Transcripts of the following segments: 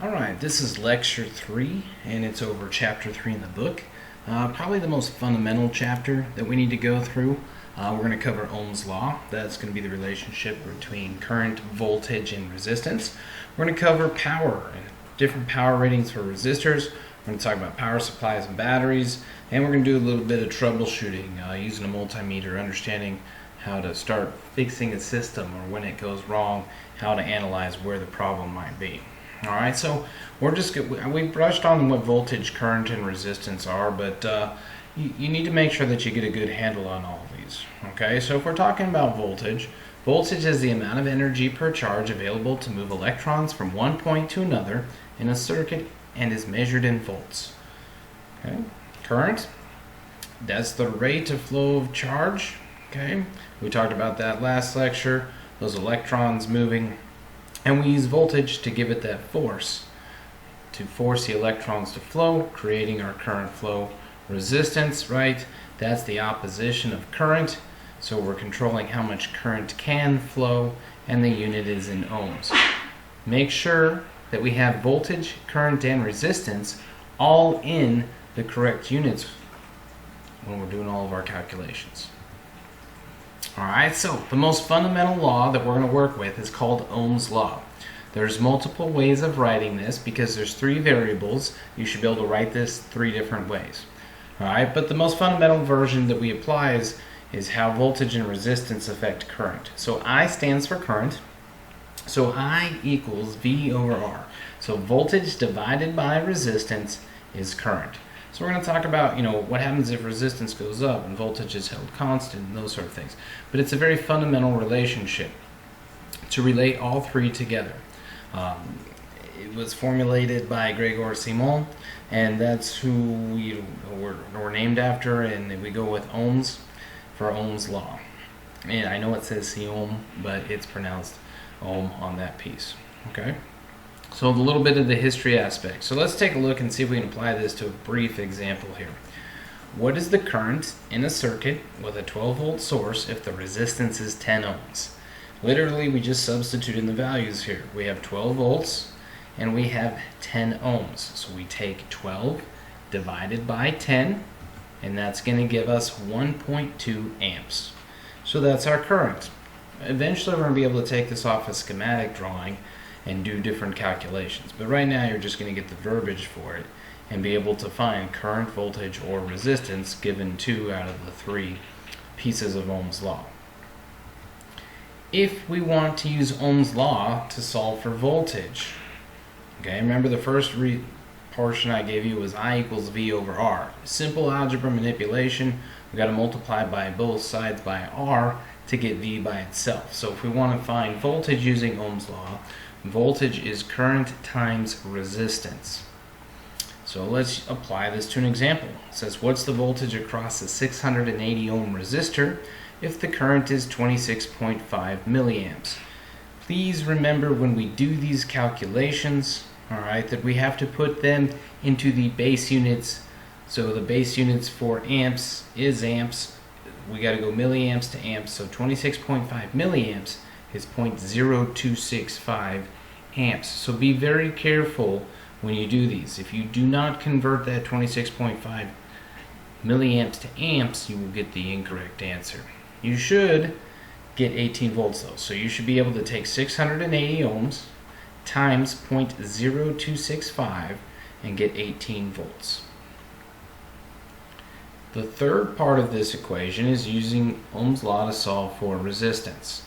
Alright, this is lecture 3 and it's over chapter 3 in the book. Probably the most fundamental chapter that we need to go through. We're going to cover Ohm's law. That's going to be the relationship between current, voltage, and resistance. We're going to cover power and different power ratings for resistors. We're going to talk about power supplies and batteries, and we're going to do a little bit of troubleshooting using a multimeter, understanding how to start fixing a system or when it goes wrong, how to analyze where the problem might be. Alright, so we brushed on what voltage, current, and resistance are, but you need to make sure that you get a good handle on all of these. Okay, so if we're talking about voltage, voltage is the amount of energy per charge available to move electrons from one point to another in a circuit and is measured in volts. Okay, current, that's the rate of flow of charge. Okay, we talked about that last lecture, those electrons moving. And we use voltage to give it that force, to force the electrons to flow, creating our current flow. Resistance, right, that's the opposition of current, so we're controlling how much current can flow, and the unit is in ohms. Make sure that we have voltage, current, and resistance all in the correct units when we're doing all of our calculations. Alright, so the most fundamental law that we're going to work with is called Ohm's law. There's multiple ways of writing this because there's 3 variables. You should be able to write this 3 different ways. Alright, but the most fundamental version that we apply is how voltage and resistance affect current. So I stands for current. So I equals V over R. So voltage divided by resistance is current. So we're going to talk about, what happens if resistance goes up and voltage is held constant and those sort of things. But it's a very fundamental relationship to relate all 3 together. It was formulated by Gregor Simon, and that's who we're named after, and we go with Ohms for Ohm's law. And I know it says Simon, but it's pronounced Ohm on that piece. Okay? So a little bit of the history aspect. So let's take a look and see if we can apply this to a brief example here. What is the current in a circuit with a 12-volt source if the resistance is 10 ohms? Literally, we just substitute in the values here. We have 12 volts and we have 10 ohms. So we take 12 divided by 10, and that's going to give us 1.2 amps. So that's our current. Eventually, we're going to be able to take this off a schematic drawing and do different calculations. But right now you're just going to get the verbiage for it and be able to find current, voltage, or resistance given 2 out of the 3 pieces of Ohm's law. If we want to use Ohm's law to solve for voltage, okay, remember the first portion I gave you was I equals V over R. Simple algebra manipulation, we've got to multiply by both sides by R to get V by itself. So if we want to find voltage using Ohm's law, voltage is current times resistance. So let's apply this to an example. It says, what's the voltage across a 680 ohm resistor if the current is 26.5 milliamps? Please remember when we do these calculations, alright, that we have to put them into the base units. So the base units for amps is amps. We got to go milliamps to amps. So 26.5 milliamps is 0.0265 amps. So be very careful when you do these. If you do not convert that 26.5 milliamps to amps, you will get the incorrect answer. You should get 18 volts though. So you should be able to take 680 ohms times 0.0265 and get 18 volts. The third part of this equation is using Ohm's law to solve for resistance.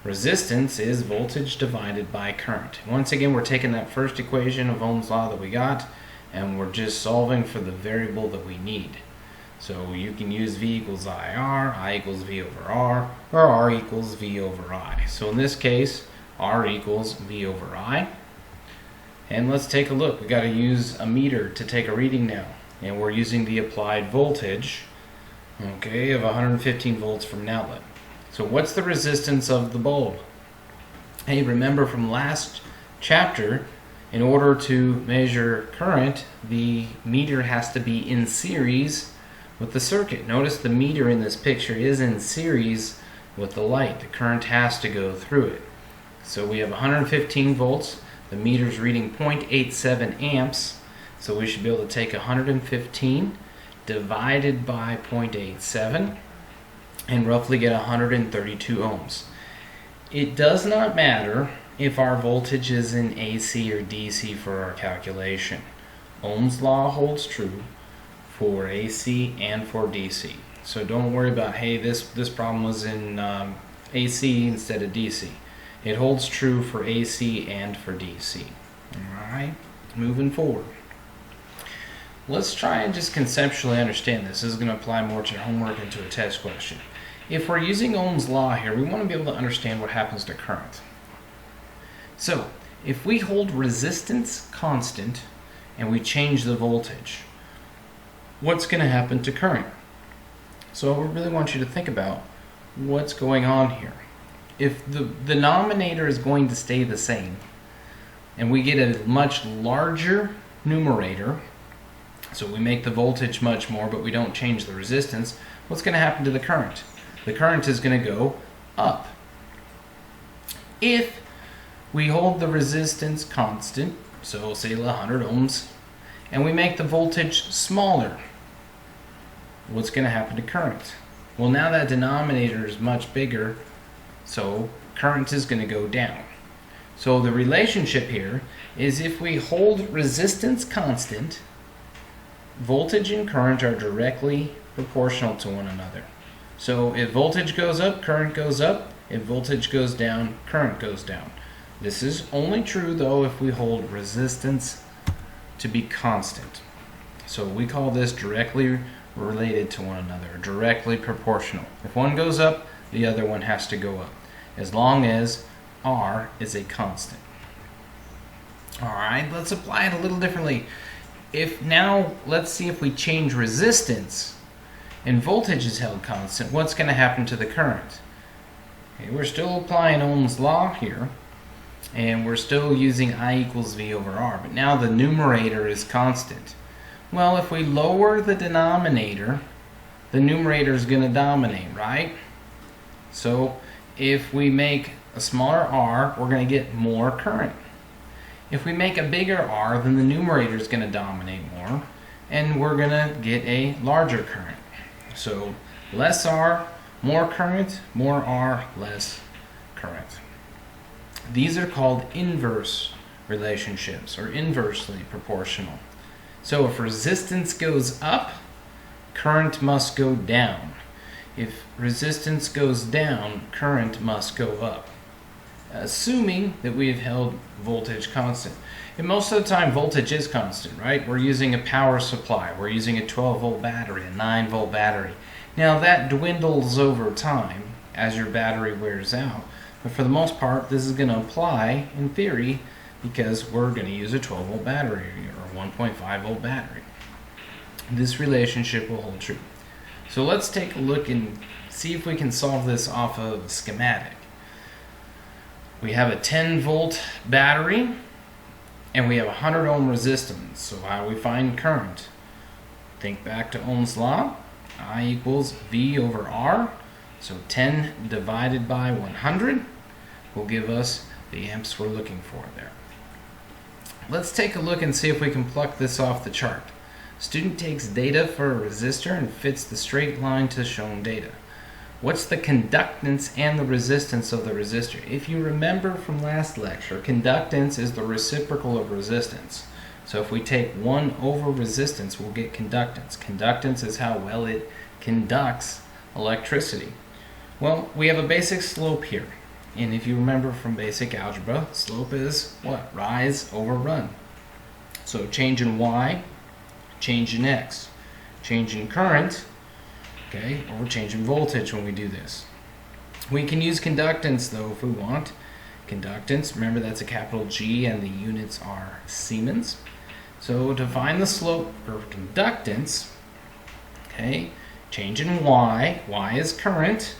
Resistance is voltage divided by current. Once again, we're taking that first equation of Ohm's law that we got, and we're just solving for the variable that we need. So you can use V equals IR, I equals V over R, or R equals V over I. So in this case, R equals V over I. And let's take a look. We got to use a meter to take a reading now. And we're using the applied voltage, okay, of 115 volts from an outlet. So what's the resistance of the bulb? Hey, remember from last chapter, in order to measure current, the meter has to be in series with the circuit. Notice the meter in this picture is in series with the light. The current has to go through it. So we have 115 volts. The meter's reading 0.87 amps, so we should be able to take 115 divided by 0.87 and roughly get 132 ohms. It does not matter if our voltage is in AC or DC for our calculation. Ohm's law holds true for AC and for DC. So don't worry about, hey, this problem was in AC instead of DC. It holds true for AC and for DC. Alright, moving forward. Let's try and just conceptually understand this. This is going to apply more to homework and to a test question. If we're using Ohm's law here, we want to be able to understand what happens to current. So, if we hold resistance constant and we change the voltage, what's going to happen to current? So I really want you to think about what's going on here. If the denominator is going to stay the same and we get a much larger numerator, so we make the voltage much more but we don't change the resistance, what's going to happen to the current? The current is going to go up. If we hold the resistance constant, so say 100 ohms, and we make the voltage smaller, what's going to happen to current? Well, now that denominator is much bigger, so current is going to go down. So the relationship here is if we hold resistance constant, voltage and current are directly proportional to one another. So if voltage goes up, current goes up. If voltage goes down, current goes down. This is only true though if we hold resistance to be constant. So we call this directly related to one another, directly proportional. If one goes up, the other one has to go up, as long as R is a constant. Alright, let's apply it a little differently. Let's see if we change resistance and voltage is held constant, what's going to happen to the current? Okay, we're still applying Ohm's law here, and we're still using I equals V over R, but now the numerator is constant. Well, if we lower the denominator, the numerator is going to dominate, right? So if we make a smaller R, we're going to get more current. If we make a bigger R, then the numerator is going to dominate more, and we're going to get a larger current. So less R, more current, more R, less current. These are called inverse relationships, or inversely proportional. So if resistance goes up, current must go down. If resistance goes down, current must go up, assuming that we have held voltage constant. And most of the time voltage is constant, right? We're using a power supply. We're using a 12-volt battery, a 9-volt battery. Now that dwindles over time as your battery wears out. But for the most part, this is going to apply in theory because we're going to use a 12-volt battery or a 1.5-volt battery. This relationship will hold true. So let's take a look and see if we can solve this off of a schematic. We have a 10-volt battery and we have 100 ohm resistance. So how do we find current? Think back to Ohm's law. I equals V over R. So 10 divided by 100 will give us the amps we're looking for there. Let's take a look and see if we can pluck this off the chart. Student takes data for a resistor and fits the straight line to shown data. What's the conductance and the resistance of the resistor? If you remember from last lecture, conductance is the reciprocal of resistance. So if we take 1 over resistance, we'll get conductance. Conductance is how well it conducts electricity. Well, we have a basic slope here. And if you remember from basic algebra, slope is what? Rise over run. So change in Y, change in X. Change in current, okay, or change in voltage when we do this. We can use conductance though if we want. Conductance, remember that's a capital G and the units are Siemens. So to find the slope for conductance, okay, change in Y, Y is current,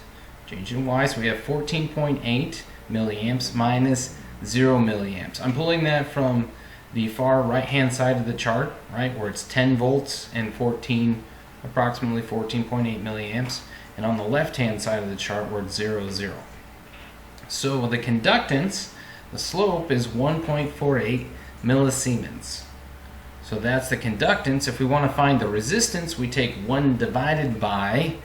change in Y, so we have 14.8 milliamps minus 0 milliamps. I'm pulling that from the far right hand side of the chart, right, where it's 10 volts and approximately 14.8 milliamps, and on the left hand side of the chart where it's 0, 0. So the conductance, The slope is 1.48 millisiemens. So that's the conductance. If we want to find the resistance, we take 1 divided by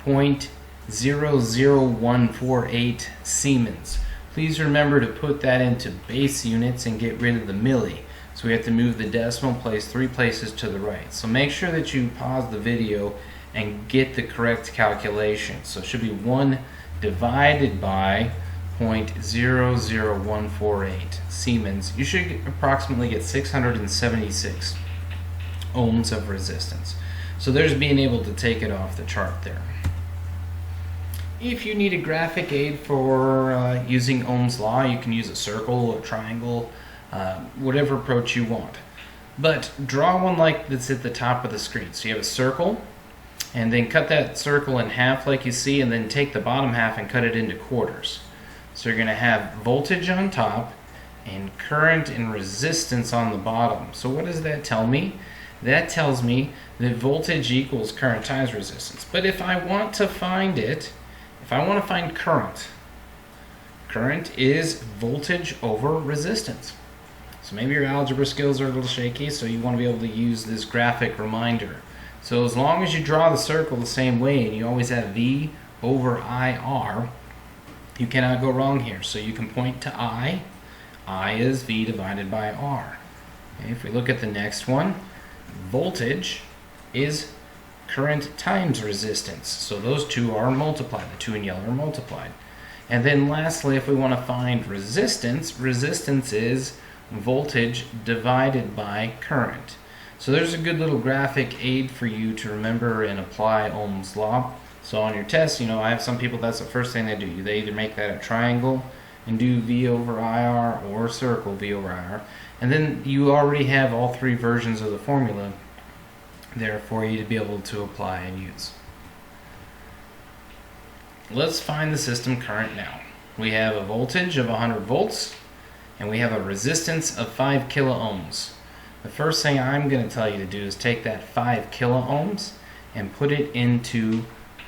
0.00148 Siemens. Please remember to put that into base units and get rid of the milli. So we have to move the decimal place 3 places to the right. So make sure that you pause the video and get the correct calculation. So it should be 1 divided by 0.00148 Siemens. You should approximately get 676 ohms of resistance. So there's being able to take it off the chart there. If you need a graphic aid for using Ohm's law, you can use a circle, a triangle, whatever approach you want. But draw one like that's at the top of the screen. So you have a circle, and then cut that circle in half like you see, and then take the bottom half and cut it into quarters. So you're going to have voltage on top and current and resistance on the bottom. So what does that tell me? That tells me that voltage equals current times resistance. But if I want to find it, if I want to find current, current is voltage over resistance. So maybe your algebra skills are a little shaky, so you want to be able to use this graphic reminder. So as long as you draw the circle the same way and you always have V over IR, you cannot go wrong here. So you can point to I. I is V divided by R. Okay, if we look at the next one, voltage is current times resistance. So those two are multiplied. The two in yellow are multiplied. And then lastly, if we want to find resistance, resistance is voltage divided by current. So there's a good little graphic aid for you to remember and apply Ohm's law. So on your test, you know, I have some people, that's the first thing they do. They either make that a triangle and do V over IR, or circle V over IR. And then you already have all 3 versions of the formula there for you to be able to apply and use. Let's find the system current now. We have a voltage of 100 volts and we have a resistance of 5 kilo ohms. The first thing I'm going to tell you to do is take that 5 kilo ohms and put it into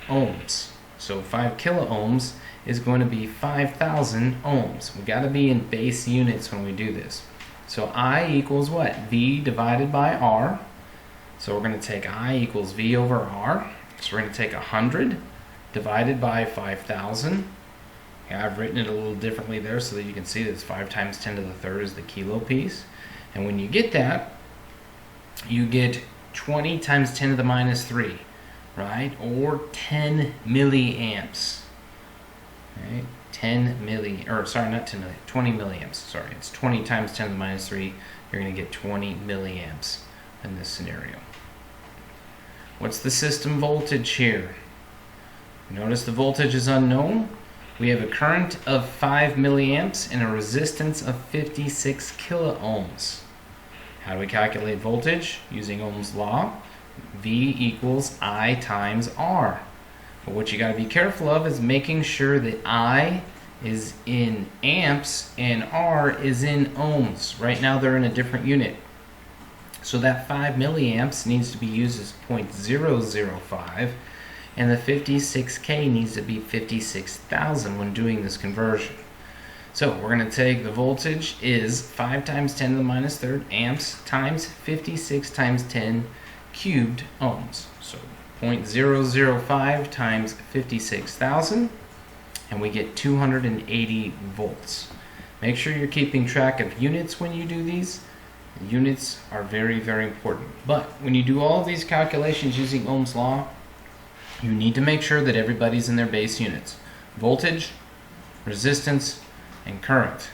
ohms. So 5 kilo ohms is going to be 5,000 ohms. We got to be in base units when we do this. So I equals what? V divided by R. So we're going to take I equals V over R. So we're going to take 100 divided by 5,000. Okay, I've written it a little differently there so that you can see that it's 5 times 10 to the third is the kilo piece. And when you get that, you get 20 times 10 to the minus 3, right? Or 10 milliamps. Okay, 20 milliamps. Sorry, it's 20 times 10 to the minus 3. You're going to get 20 milliamps in this scenario. What's the system voltage here? Notice the voltage is unknown. We have a current of 5 milliamps and a resistance of 56 kilo ohms. How do we calculate voltage? Using Ohm's law. V equals I times R. But what you got to be careful of is making sure that I is in amps and R is in ohms. Right now they're in a different unit. So that 5 milliamps needs to be used as 0.005, and the 56K needs to be 56,000 when doing this conversion. So we're going to take the voltage is 5 times 10 to the minus third amps times 56 times 10 cubed ohms. So 0.005 times 56,000, and we get 280 volts. Make sure you're keeping track of units when you do these. Units are very, very important. But when you do all of these calculations using Ohm's law, you need to make sure that everybody's in their base units. Voltage, resistance, and current.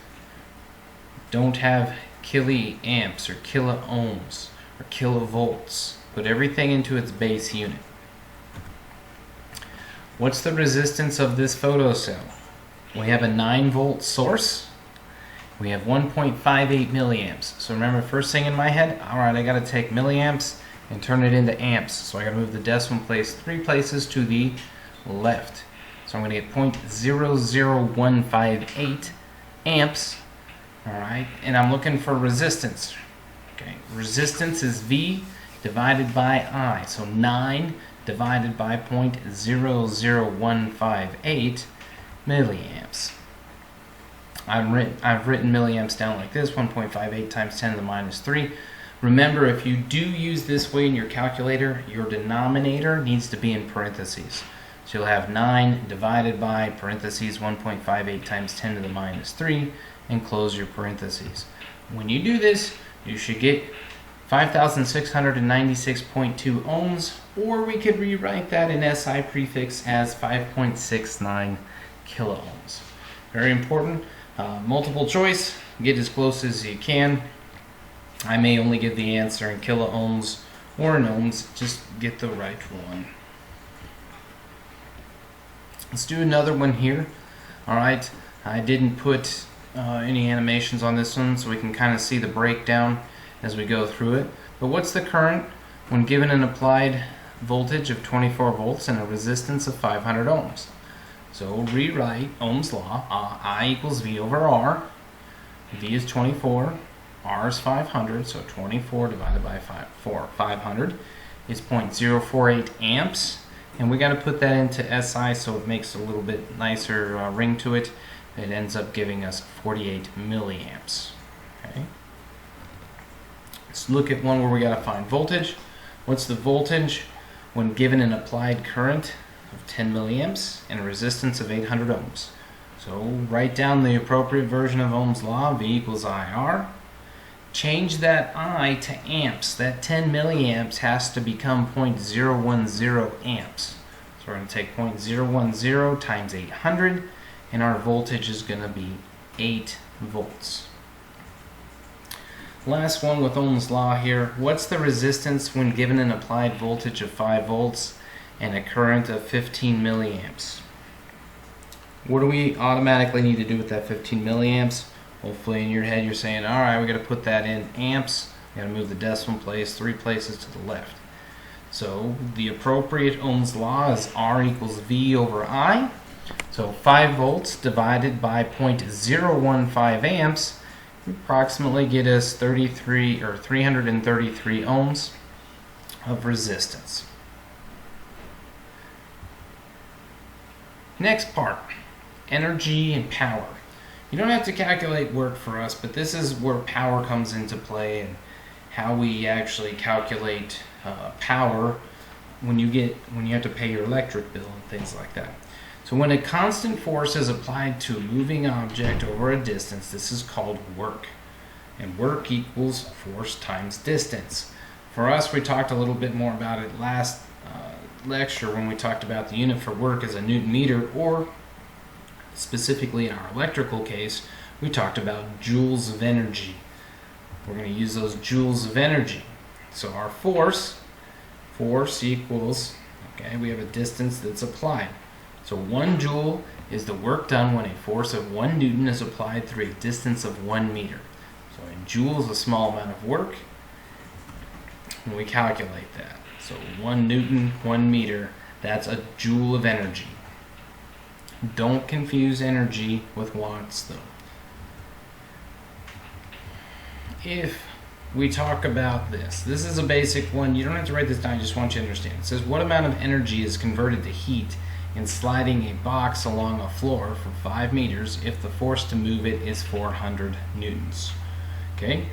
Don't have killiamps or kilo ohms or kilovolts. Put everything into its base unit. What's the resistance of this photocell? We have a 9-volt source. We have 1.58 milliamps. So remember, first thing in my head, alright, I got to take milliamps and turn it into amps. So I got to move the decimal place 3 places to the left. So I'm going to get 0.00158 amps. Alright, and I'm looking for resistance. Okay, resistance is V divided by I. So 9 divided by 0.00158 milliamps. I've written milliamps down like this, 1.58 times 10 to the minus 3. Remember, if you do use this way in your calculator, your denominator needs to be in parentheses. So you'll have 9 divided by parentheses 1.58 times 10 to the minus 3 and close your parentheses. When you do this, you should get 5,696.2 ohms, or we could rewrite that in SI prefix as 5.69 kilo ohms. Very important. Multiple choice, get as close as you can. I may only give the answer in kilo ohms or in ohms, just get the right one. Let's do another one here. Alright, I didn't put any animations on this one so we can kind of see the breakdown as we go through it. But what's the current when given an applied voltage of 24 volts and a resistance of 500 ohms? So rewrite Ohm's law, I equals V over R. V is 24, R is 500, so 24 divided by 500 is 0.048 amps. And we got to put that into SI so it makes a little bit nicer ring to it. It ends up giving us 48 milliamps. Okay. Let's look at one where we got to find voltage. What's the voltage when given an applied current of 10 milliamps and a resistance of 800 ohms? So write down the appropriate version of Ohm's law, V equals IR. Change that I to amps. That 10 milliamps has to become 0.010 amps. So we're going to take 0.010 times 800, and our voltage is going to be 8 volts. Last one with Ohm's law here. What's the resistance when given an applied voltage of 5 volts and a current of 15 milliamps? What do we automatically need to do with that 15 milliamps? Hopefully in your head you're saying, alright, we got to put that in amps. We got to move the decimal place 3 places to the left. So the appropriate Ohm's law is R equals V over I. So 5 volts divided by 0.015 amps approximately get us 333 ohms of resistance. Next part, energy and power. You don't have to calculate work for us, but this is where power comes into play and how we actually calculate power when you have to pay your electric bill and things like that. So when a constant force is applied to a moving object over a distance, this is called work. And work equals force times distance. For us, we talked a little bit more about it last lecture when we talked about the unit for work as a Newton meter, or specifically in our electrical case, we talked about joules of energy. We're going to use those joules of energy. So our force equals, okay, we have a distance that's applied. So 1 joule is the work done when a force of 1 Newton is applied through a distance of 1 meter. So in joules, a small amount of work, and we calculate that. So 1 Newton, 1 meter, that's a joule of energy. Don't confuse energy with watts though. If we talk about this is a basic one. You don't have to write this down, I just want you to understand. It says what amount of energy is converted to heat in sliding a box along a floor for 5 meters if the force to move it is 400 newtons. Okay?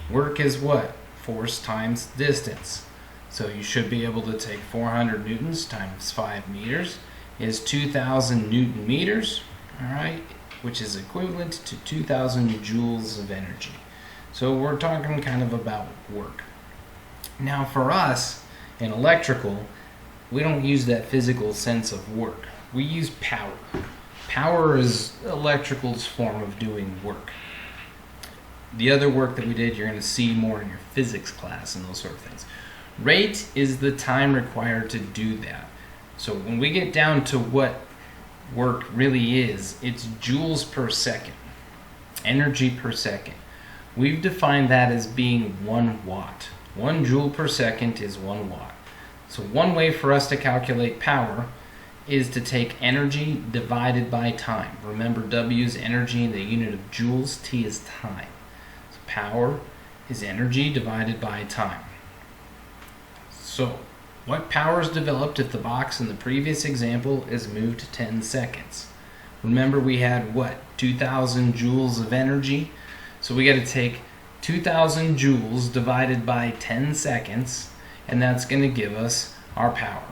Work is what? Force times distance. So you should be able to take 400 newtons times 5 meters is 2,000 newton meters, alright, which is equivalent to 2,000 joules of energy. So we're talking kind of about work. Now for us, in electrical, we don't use that physical sense of work. We use power. Power is electrical's form of doing work. The other work that we did, you're going to see more in your physics class and those sort of things. Rate is the time required to do that. So when we get down to what work really is, it's joules per second, energy per second. We've defined that as being 1 watt. 1 joule per second is 1 watt. So one way for us to calculate power is to take energy divided by time. Remember, W is energy in the unit of joules, T is time. So power is energy divided by time. So what power is developed if the box in the previous example is moved 10 seconds? Remember we had what? 2,000 joules of energy? So we got to take 2,000 joules divided by 10 seconds, and that's going to give us our power.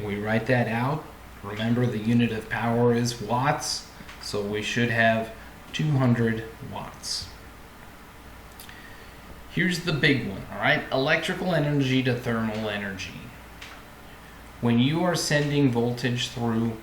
We write that out. Remember the unit of power is watts, so we should have 200 watts. Here's the big one, all right? Electrical energy to thermal energy. When you are sending voltage through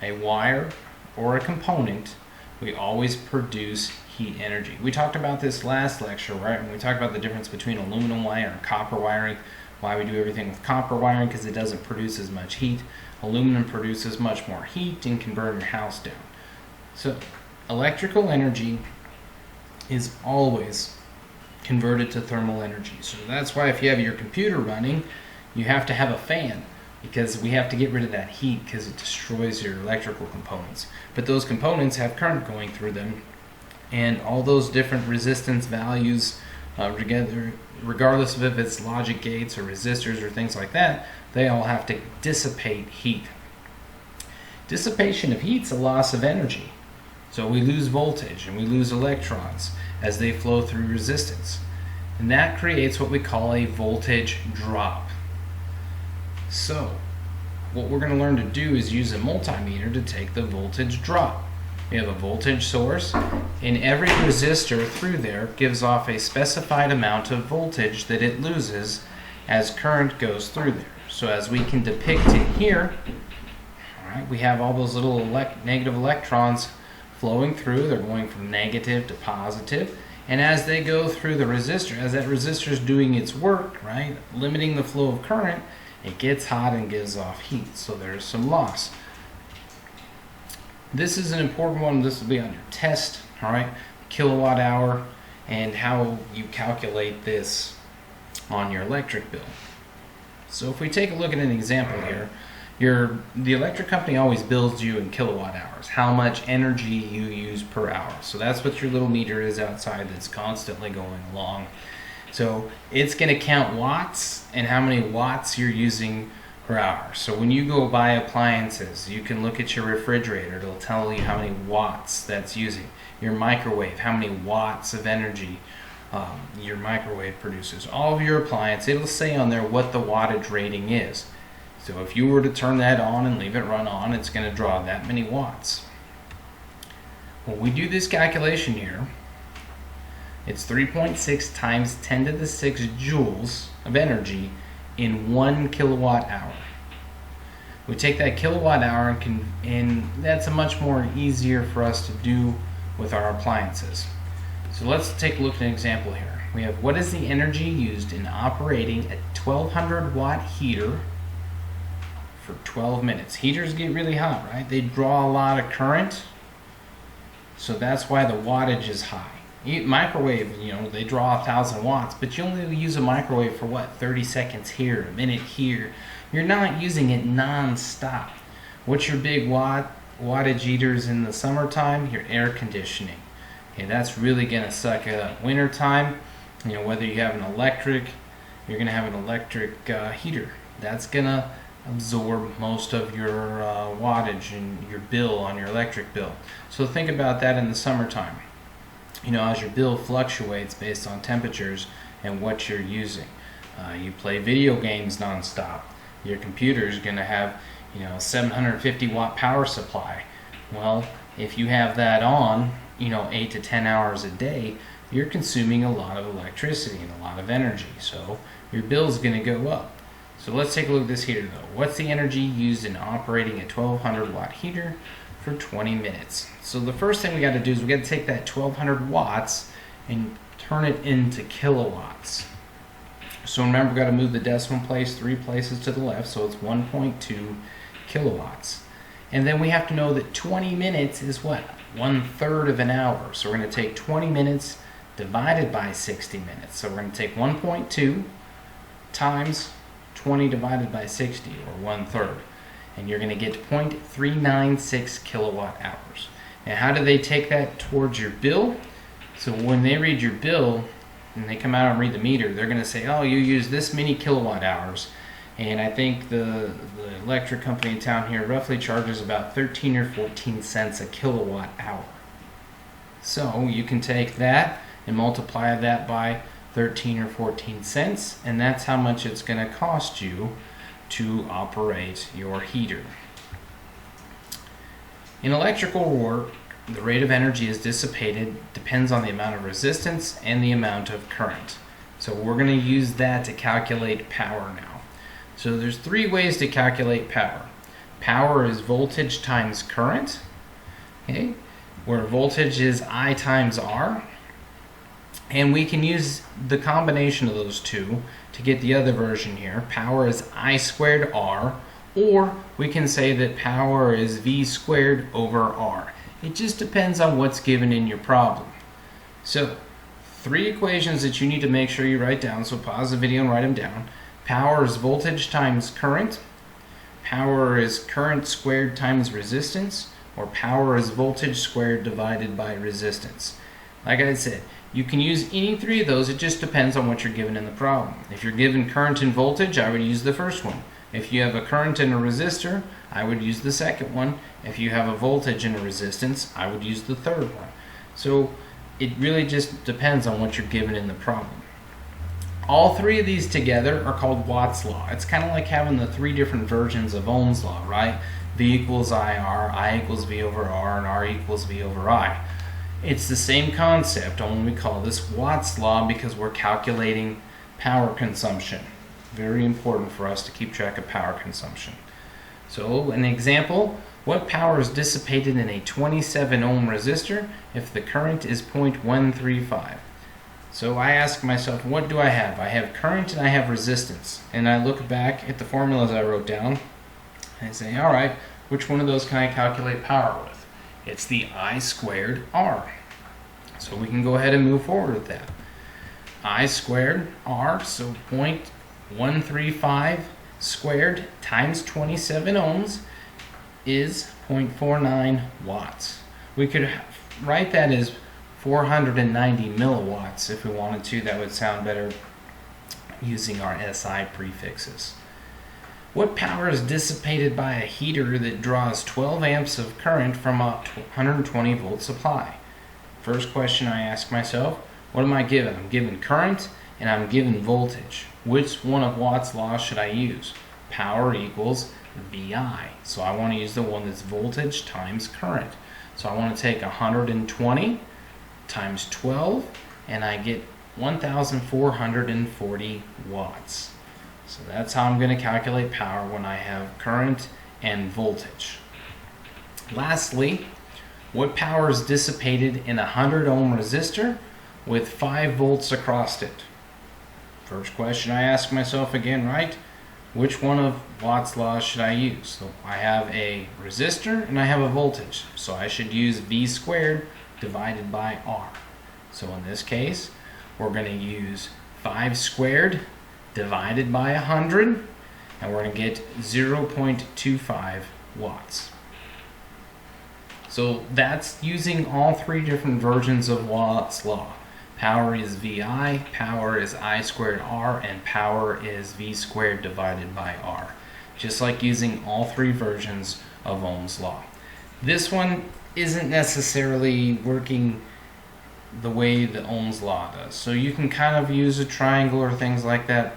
a wire or a component, we always produce heat energy. We talked about this last lecture, right? When we talked about the difference between aluminum wiring and copper wiring, why we do everything with copper wiring, because it doesn't produce as much heat. Aluminum produces much more heat and can burn your house down. So electrical energy is always converted to thermal energy. So that's why if you have your computer running, you have to have a fan, because we have to get rid of that heat because it destroys your electrical components. But those components have current going through them, and all those different resistance values together, regardless of if it's logic gates or resistors or things like that, they all have to dissipate heat. Dissipation of heat is a loss of energy. So we lose voltage and we lose electrons as they flow through resistance. And that creates what we call a voltage drop. So what we're going to learn to do is use a multimeter to take the voltage drop. We have a voltage source, and every resistor through there gives off a specified amount of voltage that it loses as current goes through there. So as we can depict it here, all right, we have all those little negative electrons flowing through. They're going from negative to positive, and as they go through the resistor, as that resistor is doing its work, right, limiting the flow of current, it gets hot and gives off heat. So there's some loss. This is an important one. This will be on your test, all right? Kilowatt hour and how you calculate this on your electric bill. So if we take a look at an example here, the electric company always bills you in kilowatt hours, how much energy you use per hour. So that's what your little meter is outside that's constantly going along. So it's going to count watts and how many watts you're using per hour. So when you go buy appliances, you can look at your refrigerator. It'll tell you how many watts that's using. Your microwave, how many watts of energy your microwave produces. All of your appliances, it'll say on there what the wattage rating is. So if you were to turn that on and leave it run on, it's going to draw that many watts. When we do this calculation here, it's 3.6 times 10 to the 6 joules of energy in 1 kilowatt hour. We take that kilowatt hour and that's a much more easier for us to do with our appliances. So let's take a look at an example here. We have what is the energy used in operating a 1200 watt heater for 12 minutes. Heaters get really hot, right? They draw a lot of current, so that's why the wattage is high. Microwave, they draw 1,000 watts, but you only use a microwave for what, 30 seconds here, a minute here. You're not using it non-stop. What's your big wattage heaters in the summertime? Your air conditioning. Okay, that's really going to suck it up. Wintertime, whether you have an electric, you're going to have an electric heater. That's going to absorb most of your wattage and your bill on your electric bill. So think about that in the summertime. As your bill fluctuates based on temperatures and what you're using. You play video games nonstop. Your computer is going to have, 750 watt power supply. Well, if you have that on, 8 to 10 hours a day, you're consuming a lot of electricity and a lot of energy. So your bill is going to go up. So let's take a look at this heater though. What's the energy used in operating a 1200 watt heater for 20 minutes? So the first thing we got to do is we got to take that 1200 watts and turn it into kilowatts. So remember, we've got to move the decimal place 3 places to the left, so it's 1.2 kilowatts. And then we have to know that 20 minutes is what? 1/3 of an hour. So we're going to take 20 minutes divided by 60 minutes. So we're going to take 1.2 times 20 divided by 60, or 1/3. And you're going to get 0.396 kilowatt hours. Now how do they take that towards your bill? So when they read your bill and they come out and read the meter, they're going to say, oh, you use this many kilowatt hours, And I think the electric company in town here roughly charges about 13 or 14 cents a kilowatt hour. So you can take that and multiply that by 13 or 14 cents, and that's how much it's going to cost you to operate your heater. In electrical work, the rate of energy is dissipated depends on the amount of resistance and the amount of current. So we're going to use that to calculate power now. So there's three ways to calculate power. Power is voltage times current, okay, where voltage is I times R. And we can use the combination of those two to get the other version here. Power is I squared R, or we can say that power is V squared over R. It just depends on what's given in your problem. So, three equations that you need to make sure you write down, so pause the video and write them down. Power is voltage times current. Power is current squared times resistance, or power is voltage squared divided by resistance. Like I said, you can use any three of those. It just depends on what you're given in the problem. If you're given current and voltage, I would use the first one. If you have a current and a resistor, I would use the second one. If you have a voltage and a resistance, I would use the third one. So it really just depends on what you're given in the problem. All three of these together are called Watt's law. It's kind of like having the three different versions of Ohm's law, right? V equals IR, I equals V over R, and R equals V over I. It's the same concept, only we call this Watt's law because we're calculating power consumption. Very important for us to keep track of power consumption. So, an example, what power is dissipated in a 27 ohm resistor if the current is 0.135? So I ask myself, what do I have? I have current and I have resistance. And I look back at the formulas I wrote down and I say, all right, which one of those can I calculate power with? It's the I squared R. So we can go ahead and move forward with that. I squared R, so 0.135 squared times 27 ohms is 0.49 watts. We could write that as 490 milliwatts if we wanted to. That would sound better using our SI prefixes. What power is dissipated by a heater that draws 12 amps of current from a 120 volt supply? First question I ask myself, what am I given? I'm given current and I'm given voltage. Which one of Watt's law should I use? Power equals VI. So I want to use the one that's voltage times current. So I want to take 120 times 12 and I get 1,440 watts. So that's how I'm going to calculate power when I have current and voltage. Lastly, what power is dissipated in a 100 ohm resistor with 5 volts across it? First question I ask myself again, right? Which one of Watt's law should I use? So I have a resistor and I have a voltage. So I should use V squared divided by R. So in this case, we're going to use 5 squared divided by 100, and we're going to get 0.25 watts. So that's using all three different versions of Watt's law. Power is VI, power is I squared R, and power is V squared divided by R. Just like using all three versions of Ohm's law. This one isn't necessarily working the way the Ohm's law does. So you can kind of use a triangle or things like that.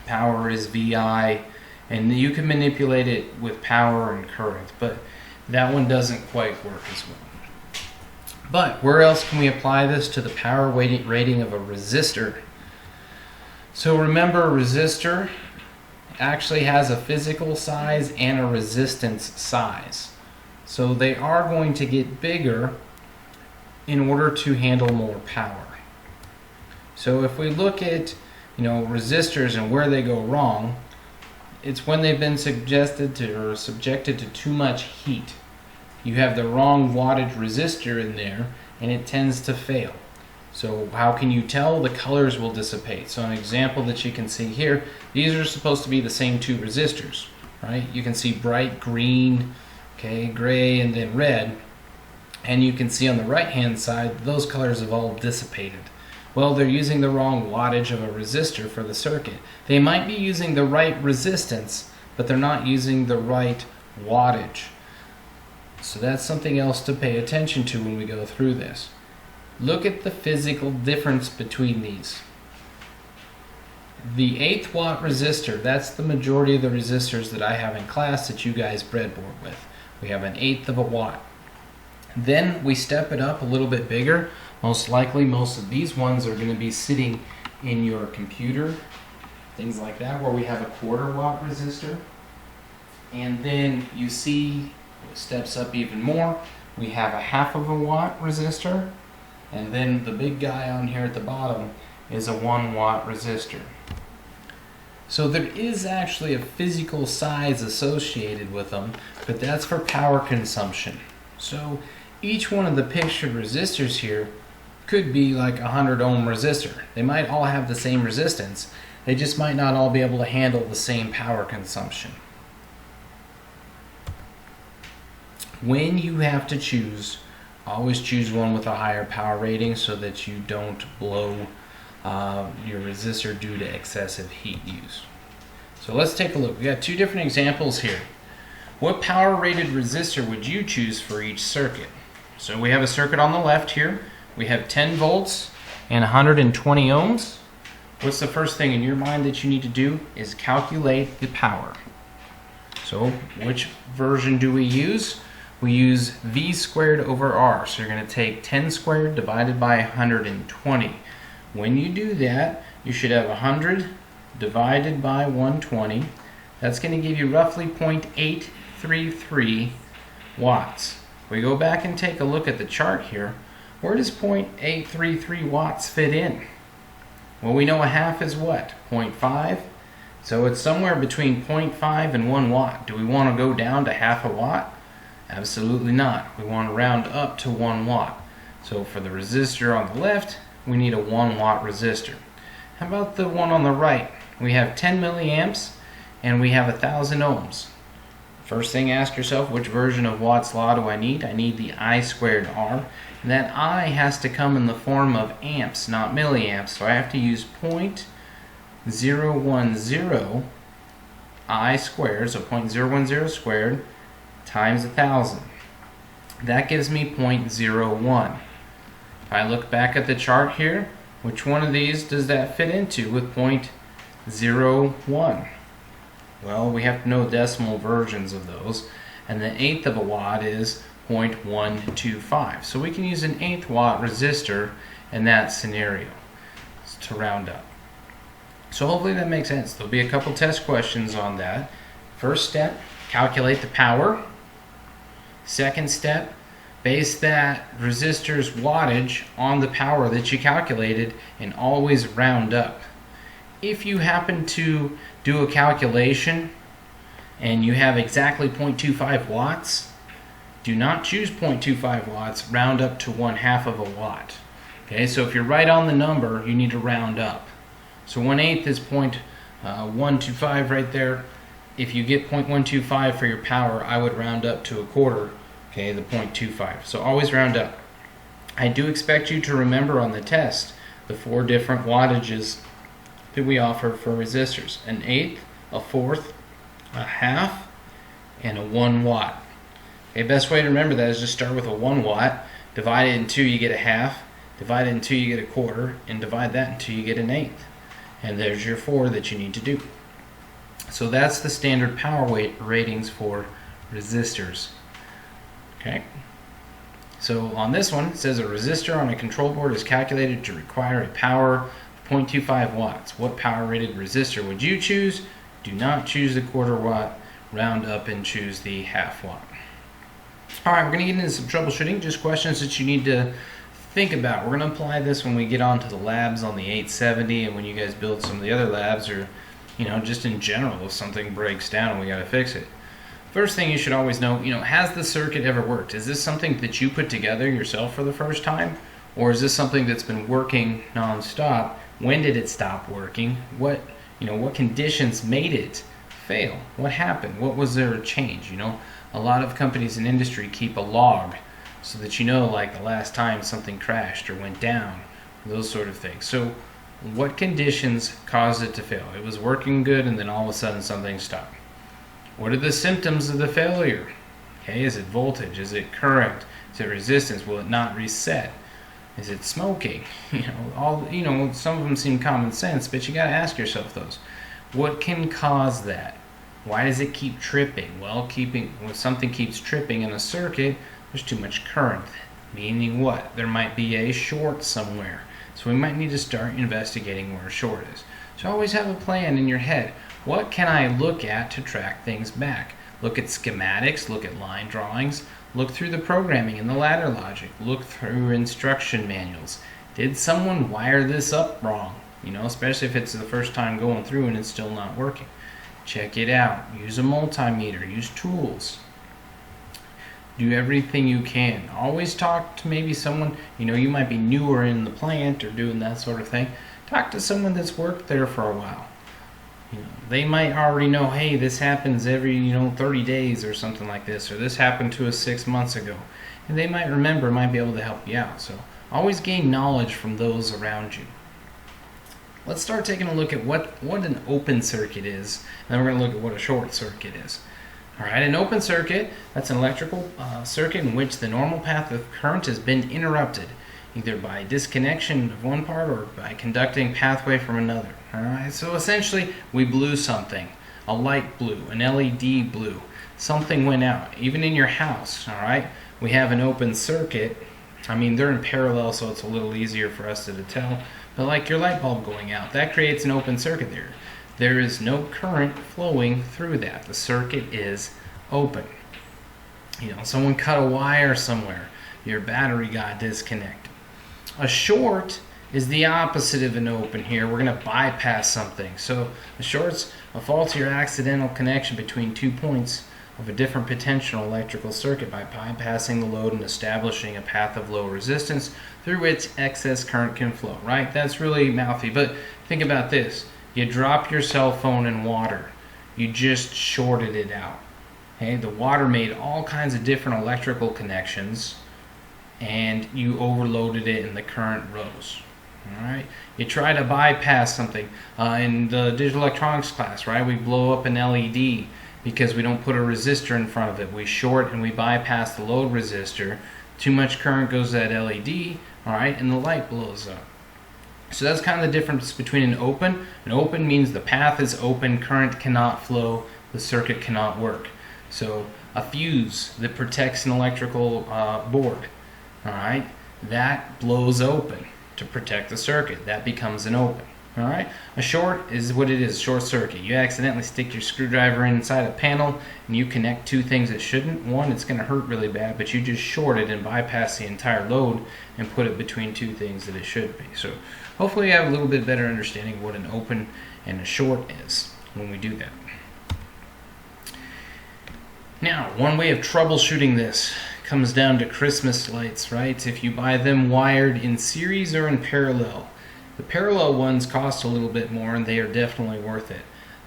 Power is VI, and you can manipulate it with power and current, but that one doesn't quite work as well. But where else can we apply this to the power rating of a resistor? So remember, a resistor actually has a physical size and a resistance size. So they are going to get bigger in order to handle more power. So if we look at resistors and where they go wrong, it's when they've been subjected to too much heat. You have the wrong wattage resistor in there and it tends to fail. So how can you tell? The colors will dissipate. So an example that you can see here, these are supposed to be the same two resistors, right? You can see bright green, okay, gray, and then red. And you can see on the right hand side, those colors have all dissipated. Well, they're using the wrong wattage of a resistor for the circuit. They might be using the right resistance, but they're not using the right wattage. So that's something else to pay attention to when we go through this. Look at the physical difference between these. The 8th watt resistor, that's the majority of the resistors that I have in class that you guys breadboard with. We have an 1/8 of a watt. Then we step it up a little bit bigger. Most likely most of these ones are going to be sitting in your computer, things like that, where we have a 1/4 watt resistor. And then you see it steps up even more. We have a 1/2 of a watt resistor. And then the big guy on here at the bottom is a 1 watt resistor. So there is actually a physical size associated with them, but that's for power consumption. So each one of the pictured resistors here could be like a 100 ohm resistor. They might all have the same resistance. They just might not all be able to handle the same power consumption. When you have to choose, always choose one with a higher power rating so that you don't blow your resistor due to excessive heat use. So let's take a look. We got two different examples here. What power rated resistor would you choose for each circuit? So we have a circuit on the left here. We have 10 volts and 120 ohms. What's the first thing in your mind that you need to do is calculate the power. So which version do we use? We use V squared over R. So you're going to take 10 squared divided by 120. When you do that, you should have 100 divided by 120. That's going to give you roughly 0.833 watts. If we go back and take a look at the chart here, where does 0.833 watts fit in? Well, we know a half is what? 0.5. So it's somewhere between 0.5 and 1 watt. Do we want to go down to half a watt? Absolutely not. We want to round up to 1 watt. So for the resistor on the left, we need a 1 watt resistor. How about the one on the right? We have 10 milliamps and we have 1,000 ohms. First thing, ask yourself, which version of Watt's law do I need? I need the I squared R. And that I has to come in the form of amps, not milliamps. So I have to use 0.010 I squared, so 0.010 squared times 1,000. That gives me 0.01. If I look back at the chart here, which one of these does that fit into with 0.01? Well, we have to know decimal versions of those, and the 1/8 of a watt is 0.125. So we can use an 1/8 watt resistor in that scenario to round up. So hopefully that makes sense. There'll be a couple test questions on that. First step, calculate the power. Second step, base that resistor's wattage on the power that you calculated and always round up. If you happen to do a calculation and you have exactly 0.25 watts, do not choose 0.25 watts, round up to 1/2 of a watt. Okay, so if you're right on the number, you need to round up. So 1/8 is 0.125 right there. If you get 0.125 for your power, I would round up to 1/4, okay, the 0.25. So always round up. I do expect you to remember on the test the 4 different wattages that we offer for resistors: an 1/8, a 1/4, a 1/2, and a 1 watt. Okay, best way to remember that is just start with a 1 watt, divide it in 2, you get a 1/2, divide it in 2, you get a 1/4, and divide that in 2, you get an 1/8. And there's your 4 that you need to do. So that's the standard power ratings for resistors. Okay. So on this one, it says a resistor on a control board is calculated to require a power of 0.25 watts. What power rated resistor would you choose? Do not choose the 1/4 watt, round up and choose the 1/2 watt. Alright, we're going to get into some troubleshooting, just questions that you need to think about. We're going to apply this when we get onto the labs on the 870 and when you guys build some of the other labs, or just in general if something breaks down and we got to fix it. First thing you should always know, has the circuit ever worked? Is this something that you put together yourself for the first time? Or is this something that's been working non-stop? When did it stop working? What conditions made it fail? What happened? What was there a change? A lot of companies in industry keep a log so that like the last time something crashed or went down, those sort of things. So what conditions caused it to fail? It was working good and then all of a sudden something stopped. What are the symptoms of the failure? Okay, is it voltage? Is it current? Is it resistance? Will it not reset? Is it smoking? Some of them seem common sense, but you got to ask yourself those. What can cause that? Why does it keep tripping? Well, when something keeps tripping in a circuit, there's too much current. Meaning what? There might be a short somewhere. So we might need to start investigating where a short is. So always have a plan in your head. What can I look at to track things back? Look at schematics, look at line drawings, look through the programming and the ladder logic, look through instruction manuals. Did someone wire this up wrong? Especially if it's the first time going through and it's still not working. Check it out. Use a multimeter. Use tools. Do everything you can. Always talk to maybe someone, you might be newer in the plant or doing that sort of thing. Talk to someone that's worked there for a while. They might already know, hey, this happens every 30 days or something like this, or this happened to us 6 months ago. And they might remember, might be able to help you out. So always gain knowledge from those around you. Let's start taking a look at what an open circuit is. Then we're going to look at what a short circuit is. Alright, an open circuit, that's an electrical circuit in which the normal path of current has been interrupted, either by disconnection of one part or by conducting pathway from another. Alright, so essentially we blew something. A light blew, an LED blew, something went out, even in your house. Alright, we have an open circuit. They're in parallel, so it's a little easier for us to tell. But like your light bulb going out, that creates an open circuit there. There is no current flowing through that. The circuit is open. Someone cut a wire somewhere. Your battery got disconnected. A short is the opposite of an open here. We're going to bypass something. So a short's a faulty or accidental connection between 2 points of a different potential electrical circuit by bypassing the load and establishing a path of low resistance through which excess current can flow, right? That's really mouthy, but think about this. You drop your cell phone in water. You just shorted it out. Okay? The water made all kinds of different electrical connections and you overloaded it and the current rose. Alright? You try to bypass something. In the digital electronics class, right? We blow up an LED because we don't put a resistor in front of it. We short and we bypass the load resistor. Too much current goes to that LED, alright, and the light blows up. So that's kind of the difference between an open. An open means the path is open, current cannot flow, the circuit cannot work. So a fuse that protects an electrical board, alright, that blows open to protect the circuit. That becomes an open. Alright, a short is what it is, short circuit. You accidentally stick your screwdriver inside a panel and you connect two things that shouldn't. One, it's going to hurt really bad, but you just short it and bypass the entire load and put it between two things that it should be. So hopefully you have a little bit better understanding of what an open and a short is when we do that. Now, one way of troubleshooting this comes down to Christmas lights, right? If you buy them wired in series or in parallel. The parallel ones cost a little bit more and they are definitely worth it.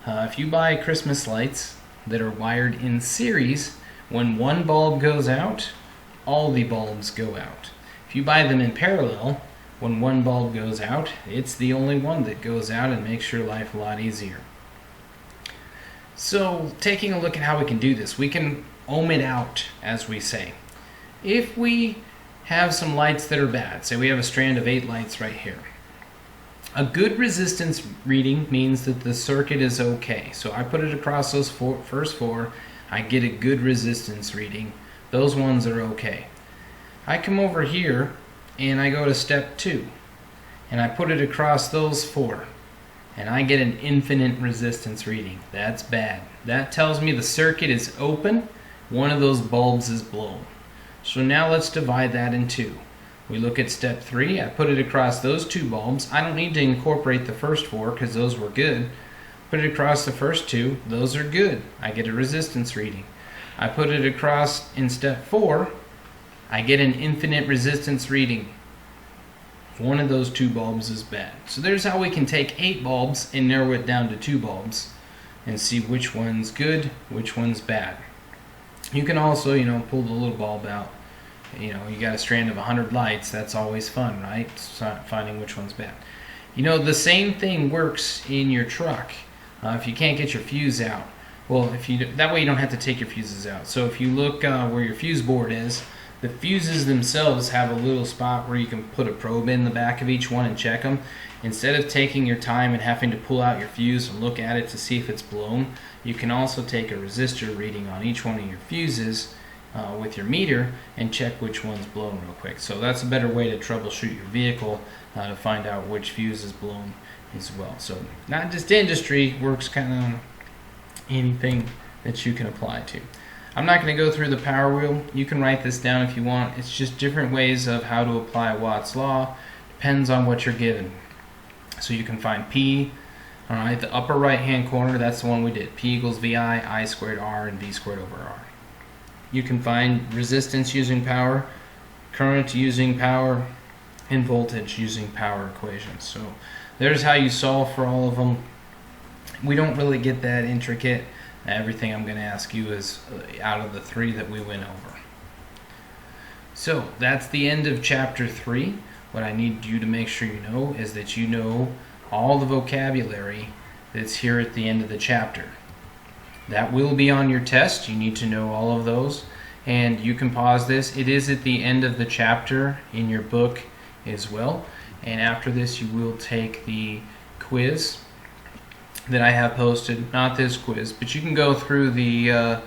If you buy Christmas lights that are wired in series, when one bulb goes out, all the bulbs go out. If you buy them in parallel, when one bulb goes out, it's the only one that goes out and makes your life a lot easier. So taking a look at how we can do this, we can ohm it out, as we say. If we have some lights that are bad, say we have a strand of 8 lights right here, a good resistance reading means that the circuit is okay. So I put it across those first 4, I get a good resistance reading. Those ones are okay. I come over here and I go to step 2 and I put it across those 4 and I get an infinite resistance reading. That's bad. That tells me the circuit is open, one of those bulbs is blown. So now let's divide that in 2. We look at step 3, I put it across those 2 bulbs. I don't need to incorporate the first 4 because those were good. Put it across the first 2, those are good. I get a resistance reading. I put it across in step 4, I get an infinite resistance reading. One of those 2 bulbs is bad. So there's how we can take 8 bulbs and narrow it down to 2 bulbs and see which one's good, which one's bad. You can also, pull the little bulb out You know, you got a strand of 100 lights, that's always fun, right? Finding which one's bad. You know, the same thing works in your truck. If you can't get your fuse out, well, that way you don't have to take your fuses out. So if you look where your fuse board is, the fuses themselves have a little spot where you can put a probe in the back of each one and check them. Instead of taking your time and having to pull out your fuse and look at it to see if it's blown, you can also take a resistor reading on each one of your fuses with your meter and check which one's blown real quick. So that's a better way to troubleshoot your vehicle to find out which fuse is blown as well. So not just industry, works kind of anything that you can apply to. I'm not going to go through the power wheel. You can write this down if you want. It's just different ways of how to apply Watt's law. Depends on what you're given. So you can find P, all right, the upper right hand corner, that's the one we did. P equals VI, I squared R, and V squared over R. You can find resistance using power, current using power, and voltage using power equations. So there's how you solve for all of them. We don't really get that intricate. Everything I'm going to ask you is out of the 3 that we went over. So that's the end of chapter 3. What I need you to make sure you know is that you know all the vocabulary that's here at the end of the chapter. That will be on your test. You need to know all of those. And you can pause this. It is at the end of the chapter in your book as well. And after this, you will take the quiz that I have posted. Not this quiz, but you can go through the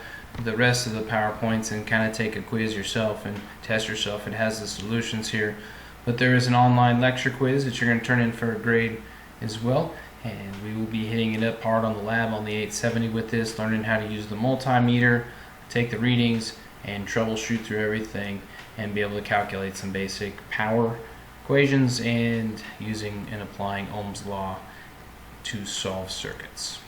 rest of the PowerPoints and kind of take a quiz yourself and test yourself. It has the solutions here. But there is an online lecture quiz that you're going to turn in for a grade as well. And we will be hitting it up hard on the lab on the 870 with this, learning how to use the multimeter, take the readings, and troubleshoot through everything and be able to calculate some basic power equations and using and applying Ohm's law to solve circuits.